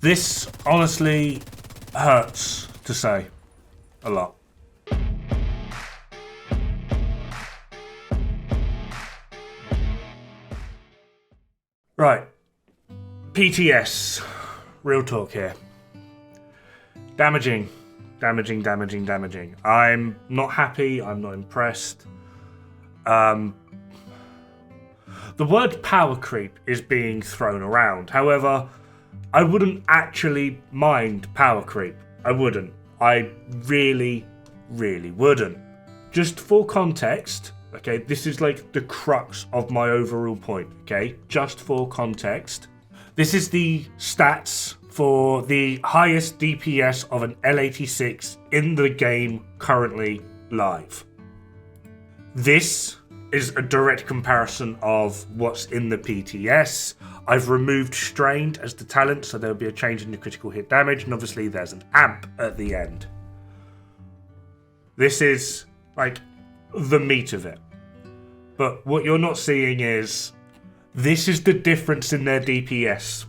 This honestly hurts to say a lot. Right. PTS. Real talk here. Damaging. I'm not happy. I'm not impressed. The word power creep is being thrown around. However, I wouldn't actually mind power creep. I wouldn't. I really wouldn't. Just for context, okay, this is like the crux of my overall point, okay? Just for context. This is the stats for the highest DPS of an L86 in the game currently live. This is a direct comparison of what's in the PTS. I've removed strained as the talent, so there'll be a change in the critical hit damage, and obviously there's an amp at the end. This is like the meat of it. But what you're not seeing is this is the difference in their DPS.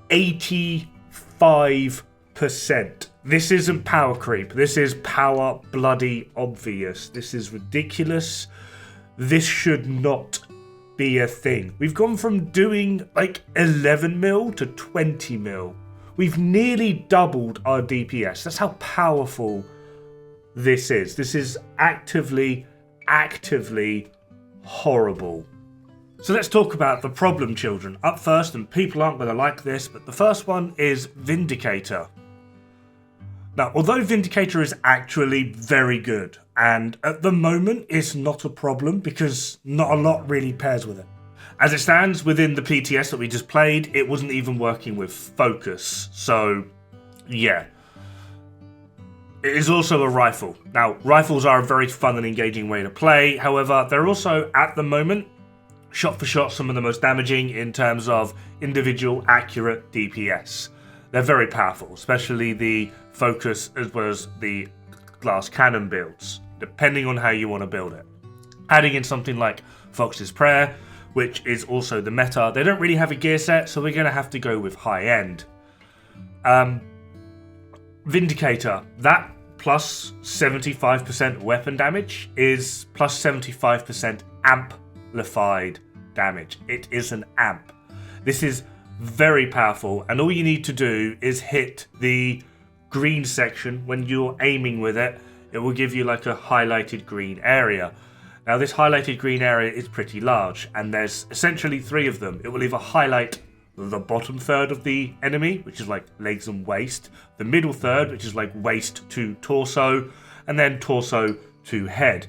85%. This isn't power creep. This is power bloody obvious. This is ridiculous. This should not be a thing. We've gone from doing like 11 mil to 20 mil. We've nearly doubled our DPS. That's how powerful this is. This is actively horrible. So let's talk about the problem children up first, and people aren't going to like this, but the first one is Vindicator. Now, although Vindicator is actually very good, and at the moment it's not a problem because not a lot really pairs with it. As it stands within the PTS that we just played, it wasn't even working with focus, so yeah. It is also a rifle. Now, rifles are a very fun and engaging way to play, however, they're also, at the moment, shot for shot some of the most damaging in terms of individual accurate DPS. They're very powerful, especially the focus as well as the glass cannon builds, depending on how you want to build it. Adding in something like Fox's Prayer, which is also the meta. They don't really have a gear set, so we're going to have to go with high end. Vindicator, that plus 75% weapon damage is plus 75% amplified damage. It is an amp. This is very powerful, and all you need to do is hit the green section when you're aiming with it. It will give you like a highlighted green area. Now this highlighted green area is pretty large, and there's essentially 3 of them. It will either highlight the bottom third of the enemy, which is like legs and waist, the middle third, which is like waist to torso, and then torso to head.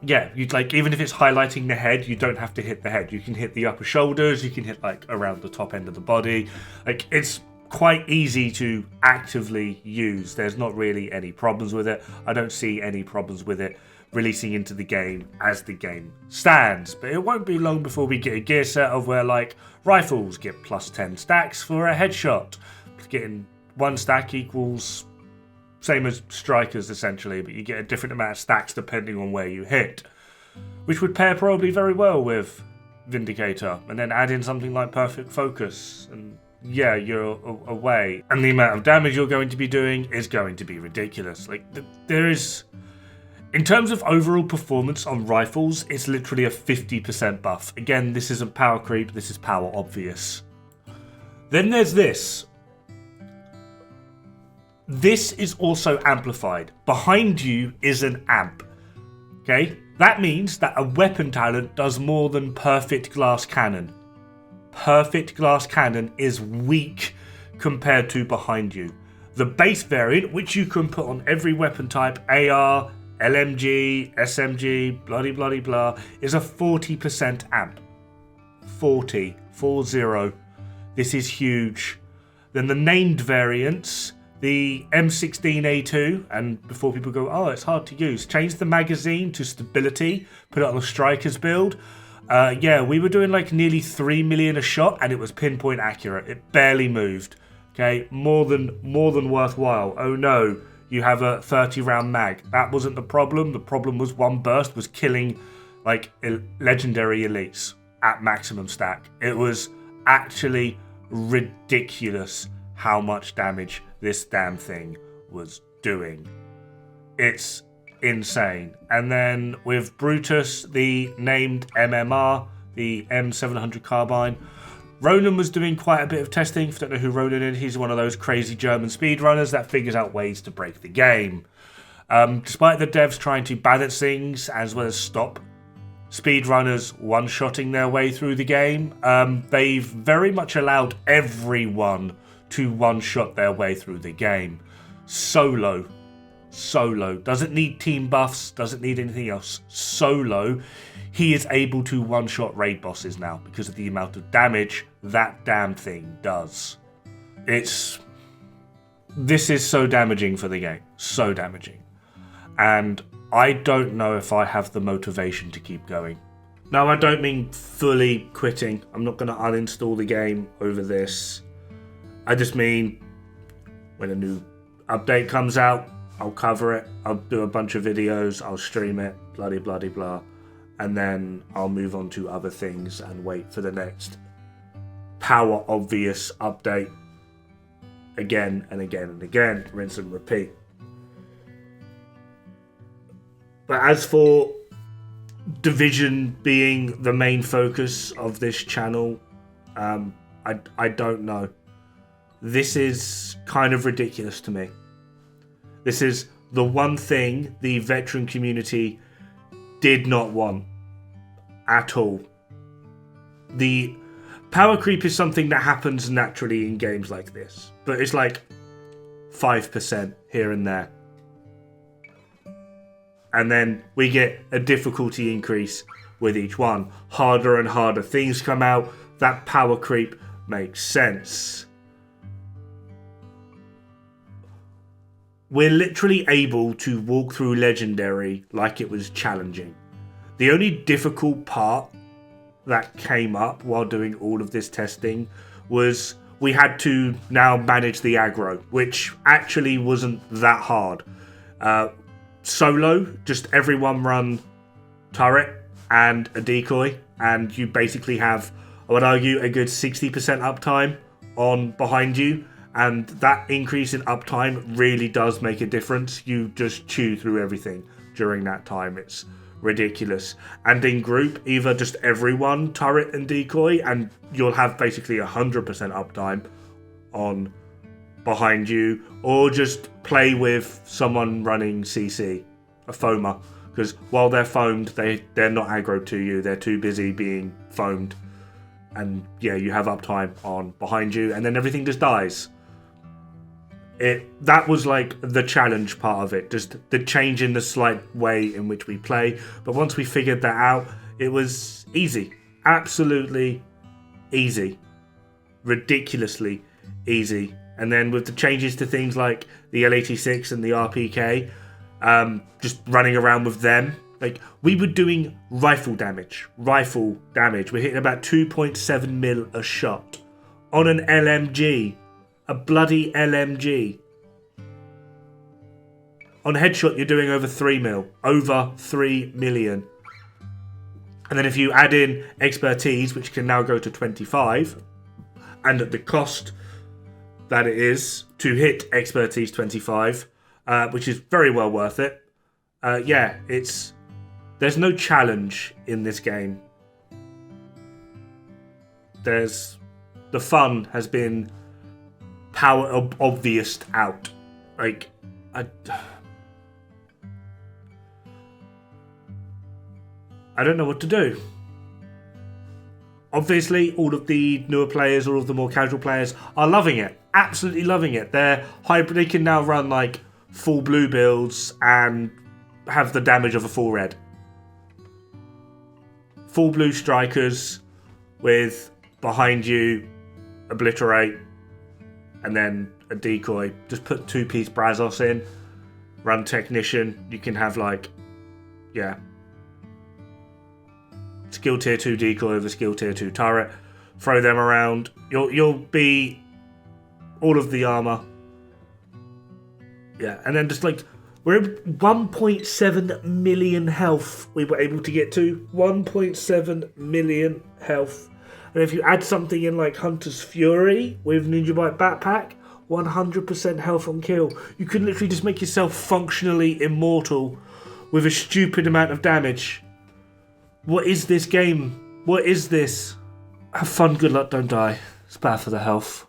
Yeah, you'd like, even if it's highlighting the head, you don't have to hit the head. You can hit the upper shoulders, you can hit like around the top end of the body. Like, it's quite easy to actively use. There's not really any problems with it. I don't see any problems with it releasing into the game as the game stands. But it won't be long before we get a gear set of where like rifles get plus 10 stacks for a headshot. Getting 1 stack equals same as strikers essentially, but you get a different amount of stacks depending on where you hit, which would pair probably very well with Vindicator, and then add in something like Perfect Focus, and yeah, you're away. And the amount of damage you're going to be doing is going to be ridiculous. Like, there is, in terms of overall performance on rifles, it's literally a 50% buff. Again, this isn't power creep, this is power obvious. Then there's this. This is also amplified. Behind you is an amp. Okay? That means that a weapon talent does more than Perfect Glass Cannon. Perfect Glass Cannon is weak compared to behind you. The base variant, which you can put on every weapon type, AR, LMG, SMG, bloody blah, is a 40% amp. 40. This is huge. Then the named variants, the M16A2, and before people go, oh, it's hard to use, change the magazine to stability, put it on the Striker's build. Yeah, we were doing like nearly 3 million a shot, and it was pinpoint accurate. It barely moved. Okay, more than worthwhile. Oh no, you have a 30 round mag. That wasn't the problem. The problem was one burst was killing like legendary elites. at maximum stack. It was actually ridiculous how much damage this damn thing was doing. It's insane. And then with Brutus, the named MMR, the M700 carbine, Ronan was doing quite a bit of testing. If you don't know who Ronan is, he's one of those crazy German speedrunners that figures out ways to break the game. Despite the devs trying to balance things as well as stop speedrunners one-shotting their way through the game, they've very much allowed everyone to one-shot their way through the game. Solo. Doesn't need team buffs, doesn't need anything else. Solo. He is able to one-shot raid bosses now because of the amount of damage that damn thing does. This is so damaging for the game. So damaging. And I don't know if I have the motivation to keep going. Now, I don't mean fully quitting. I'm not going to uninstall the game over this. I just mean when a new update comes out, I'll cover it. I'll do a bunch of videos. I'll stream it. Bloody blah. And then I'll move on to other things and wait for the next power obvious update. Again and again and again. Rinse and repeat. But as for Division being the main focus of this channel, I don't know. This is kind of ridiculous to me. This is the one thing the veteran community did not want at all. The power creep is something that happens naturally in games like this, but it's like 5% here and there. And then we get a difficulty increase with each one. Harder and harder things come out. That power creep makes sense. We're literally able to walk through Legendary like it was challenging. The only difficult part that came up while doing all of this testing was we had to now manage the aggro, which actually wasn't that hard. Solo, just everyone run turret and a decoy, and you basically have, I would argue, a good 60% uptime on behind you, and that increase in uptime really does make a difference. You just chew through everything during that time. It's ridiculous. And in group, either just everyone turret and decoy, and you'll have basically 100% uptime on behind you, or just play with someone running CC, a foamer, because while they're foamed, they're not aggro to you, they're too busy being foamed, and yeah, you have uptime on behind you, and then everything just dies. That was like the challenge part of it, just the change in the slight way in which we play, but once we figured that out, it was easy, absolutely easy, ridiculously easy. And then with the changes to things like the L86 and the RPK, just running around with them, like we were doing rifle damage. We're hitting about 2.7 mil a shot on an LMG, a bloody LMG. On headshot, you're doing over 3 mil, over 3 million. And then if you add in expertise, which can now go to 25, and at the cost that it is to hit expertise 25, which is very well worth it. Yeah, there's no challenge in this game. The fun has been power obvious out. Like I don't know what to do. Obviously, all of the newer players, all of the more casual players are loving it. Absolutely loving it. They're hybrid. They can now run like full blue builds and have the damage of a full red. Full blue strikers with behind you, obliterate, and then a decoy. Just put 2-piece Brazos in, run technician. You can have like, yeah, skill tier 2 decoy over skill tier 2 turret. Throw them around. You'll be all of the armor. Yeah, and then just like we're at 1.7 million health we were able to get to. 1.7 million health. And if you add something in like Hunter's Fury with Ninja Bite Backpack, 100% health on kill. You can literally just make yourself functionally immortal with a stupid amount of damage. What is this game? What is this? Have fun, good luck, don't die. It's bad for the health.